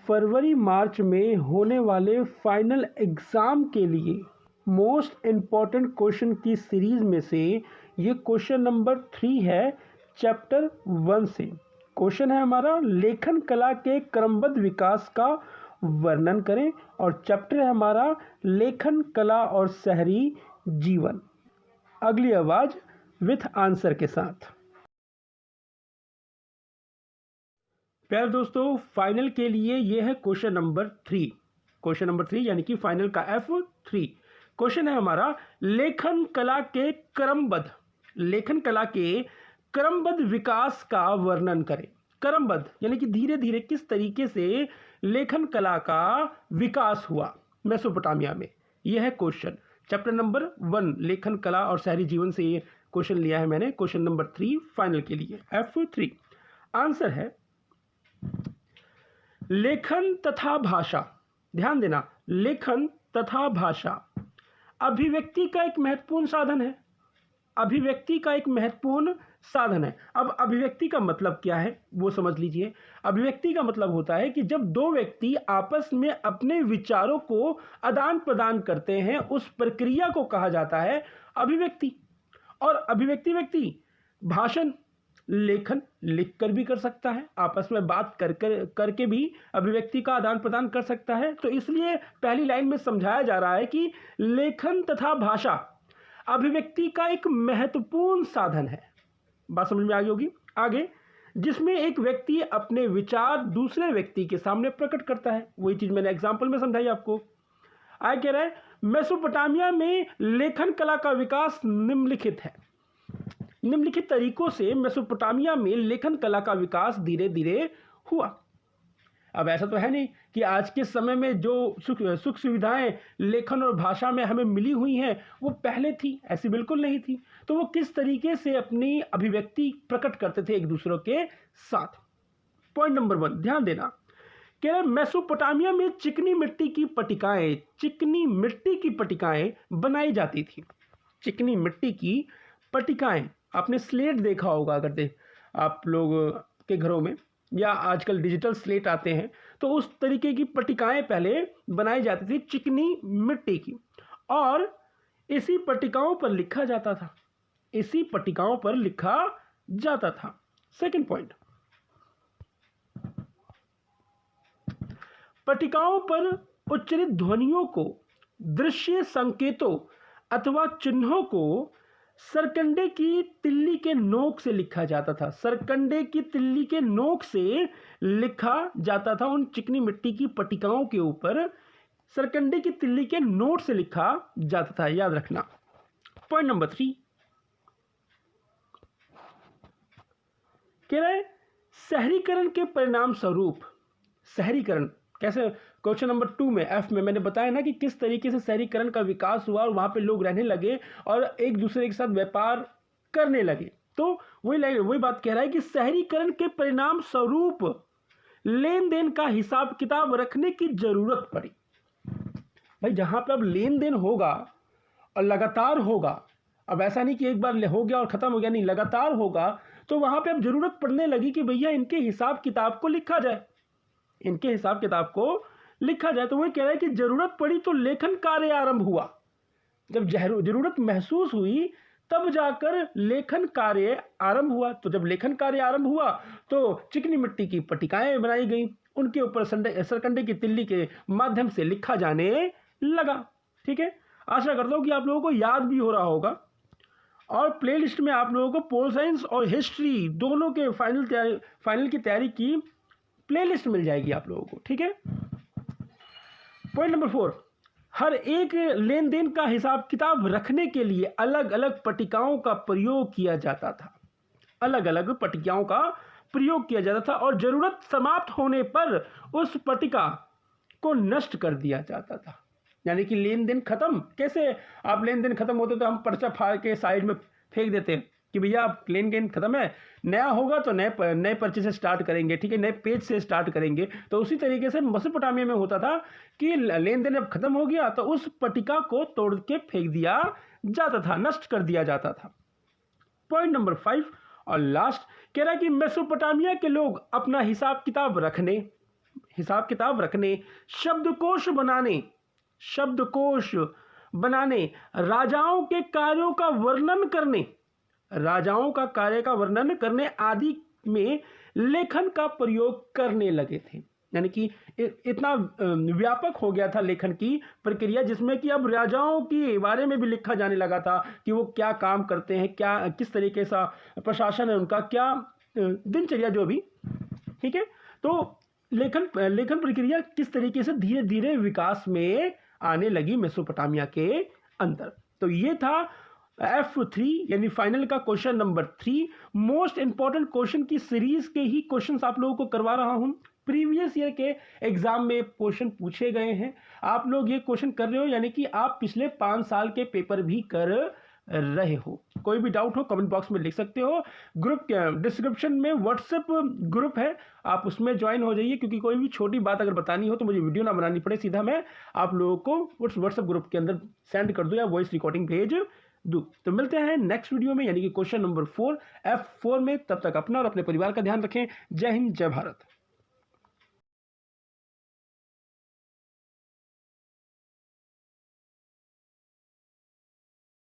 फरवरी मार्च में होने वाले फाइनल एग्ज़ाम के लिए मोस्ट इम्पॉर्टेंट क्वेश्चन की सीरीज़ में से ये क्वेश्चन नंबर 3 है चैप्टर 1 से। क्वेश्चन है हमारा लेखन कला के क्रमबद्ध विकास का वर्णन करें और चैप्टर है हमारा लेखन कला और शहरी जीवन। अगली आवाज़ विथ आंसर के साथ। प्यारे दोस्तों, फाइनल के लिए ये है क्वेश्चन नंबर 3। क्वेश्चन नंबर 3 यानी कि फाइनल का F3 क्वेश्चन है हमारा लेखन कला के क्रमबद्ध विकास का वर्णन करें। क्रमबद्ध यानी कि धीरे धीरे किस तरीके से लेखन कला का विकास हुआ मेसोपोटामिया में। यह है क्वेश्चन चैप्टर नंबर 1 लेखन कला और शहरी जीवन से ये क्वेश्चन लिया है मैंने। क्वेश्चन नंबर 3 फाइनल के लिए F3 आंसर है लेखन तथा भाषा। ध्यान देना, लेखन तथा भाषा अभिव्यक्ति का एक महत्वपूर्ण साधन है। अभिव्यक्ति का एक महत्वपूर्ण साधन है। अब अभिव्यक्ति का मतलब क्या है वो समझ लीजिए। अभिव्यक्ति का मतलब होता है कि जब दो व्यक्ति आपस में अपने विचारों को आदान प्रदान करते हैं, उस प्रक्रिया को कहा जाता है अभिव्यक्ति। और अभिव्यक्ति व्यक्ति भाषण लेखन लिखकर भी कर सकता है, आपस में बात करके भी अभिव्यक्ति का आदान प्रदान कर सकता है। तो इसलिए पहली लाइन में समझाया जा रहा है कि लेखन तथा भाषा अभिव्यक्ति का एक महत्वपूर्ण साधन है। बात समझ में आ गई होगी। आगे, जिसमें एक व्यक्ति अपने विचार दूसरे व्यक्ति के सामने प्रकट करता है। वही चीज मैंने एग्जाम्पल में समझाई आपको। आगे कह रहा है मेसोपोटामिया में लेखन कला का विकास निम्नलिखित है। निम्नलिखित तरीकों से मेसोपोटामिया में लेखन कला का विकास धीरे धीरे हुआ। अब ऐसा तो है नहीं कि आज के समय में जो सुख सुविधाएं लेखन और भाषा में हमें मिली हुई हैं वो पहले थी, ऐसी बिल्कुल नहीं थी। तो वो किस तरीके से अपनी अभिव्यक्ति प्रकट करते थे एक दूसरों के साथ। पॉइंट नंबर 1 ध्यान देना, कि मेसोपोटामिया में चिकनी मिट्टी की पट्टिकाएं बनाई जाती थी। चिकनी मिट्टी की पट्टिकाएं, आपने स्लेट देखा होगा अगर आप लोग के घरों में, या आजकल डिजिटल स्लेट आते हैं, तो उस तरीके की पट्टिकाएं पहले बनाई जाती थी चिकनी मिट्टी की, और इसी पट्टिकाओं पर लिखा जाता था। सेकंड पॉइंट, पट्टिकाओं पर उच्चारित ध्वनियों को, दृश्य संकेतों अथवा चिन्हों को सरकंडे की तिल्ली के नोक से लिखा जाता था। सरकंडे की तिल्ली के नोक से लिखा जाता था। उन चिकनी मिट्टी की पट्टिकाओं के ऊपर सरकंडे की तिल्ली के नोट से लिखा जाता था, याद रखना। पॉइंट नंबर 3 कह रहे शहरीकरण के परिणाम स्वरूप। शहरीकरण कैसे, क्वेश्चन नंबर 2 में F में मैंने बताया ना कि किस तरीके से शहरीकरण का विकास हुआ और वहां पे लोग रहने लगे और एक दूसरे के साथ व्यापार करने लगे। तो वही बात कह रहा है कि शहरीकरण के परिणाम स्वरूप लेन देन का हिसाब किताब रखने की जरूरत पड़ी। भाई जहां पर अब लेन देन होगा और लगातार होगा, अब ऐसा नहीं कि एक बार हो गया और खत्म हो गया, नहीं, लगातार होगा, तो वहां पे अब जरूरत पड़ने लगी कि भैया इनके हिसाब किताब को लिखा जाए। तो वह कह रहा है कि जरूरत पड़ी तो लेखन कार्य आरंभ हुआ। जब जरूरत महसूस हुई तब जाकर लेखन कार्य आरंभ हुआ। तो जब लेखन कार्य आरंभ हुआ तो चिकनी मिट्टी की पट्टिकाएं बनाई गई, उनके ऊपर सरकंडे की तिल्ली के माध्यम से लिखा जाने लगा। ठीक है, आशा करता हूं कि आप लोगों को याद भी हो रहा होगा। और प्लेलिस्ट में आप लोगों को पोल साइंस और हिस्ट्री दोनों के फाइनल की तैयारी की प्लेलिस्ट मिल जाएगी आप लोगों को। ठीक है, पॉइंट नंबर 4, हर एक लेन देन का हिसाब किताब रखने के लिए अलग अलग पट्टिकाओं का प्रयोग किया जाता था। और जरूरत समाप्त होने पर उस पट्टिका को नष्ट कर दिया जाता था। यानी कि लेन देन खत्म, कैसे आप लेन देन खत्म होते तो हम पर्चा फाड़ के साइड में फेंक देते हैं कि भैया आप लेन देन खत्म है, नया होगा तो नए पर्चे से स्टार्ट करेंगे। ठीक है, नए पेज से स्टार्ट करेंगे। तो उसी तरीके से मेसोपोटामिया में होता था कि लेन देन अब खत्म हो गया तो उस पट्टिका को तोड़ के फेंक दिया जाता था, नष्ट कर दिया जाता था। पॉइंट नंबर 5 और लास्ट कह रहा है कि मेसोपोटामिया के लोग अपना हिसाब किताब रखने, हिसाब किताब रखने, शब्दकोश बनाने, राजाओं के कार्यों का कार्य का वर्णन करने आदि में लेखन का प्रयोग करने लगे थे। यानी कि इतना व्यापक हो गया था लेखन की प्रक्रिया, जिसमें कि अब राजाओं के बारे में भी लिखा जाने लगा था कि वो क्या काम करते हैं, क्या किस तरीके से प्रशासन है उनका, क्या दिनचर्या जो भी, ठीक है। तो लेखन प्रक्रिया किस तरीके से धीरे धीरे विकास में आने लगी मेसोपोटामिया के अंदर। तो ये था F3 यानी फाइनल का question number 3। Most important question की सीरीज के ही क्वेश्चंस आप लोगों को करवा रहा हूं। प्रीवियस ईयर के एग्जाम में क्वेश्चन पूछे गए हैं, आप लोग ये क्वेश्चन कर रहे हो, यानी कि आप पिछले 5 साल के पेपर भी कर रहे हो। कोई भी डाउट हो कमेंट बॉक्स में लिख सकते हो। ग्रुप डिस्क्रिप्शन में व्हाट्सएप ग्रुप है, आप उसमें ज्वाइन हो जाइए, क्योंकि कोई भी छोटी बात अगर बतानी हो तो मुझे वीडियो ना बनानी पड़े, सीधा मैं आप लोगों को उस व्हाट्सएप ग्रुप के अंदर सेंड कर दूँ या वॉइस रिकॉर्डिंग भेज दूँ। तो मिलते हैं नेक्स्ट वीडियो में, यानी कि क्वेश्चन नंबर 4 F4 में। तब तक अपना और अपने परिवार का ध्यान रखें। जय हिंद, जय भारत।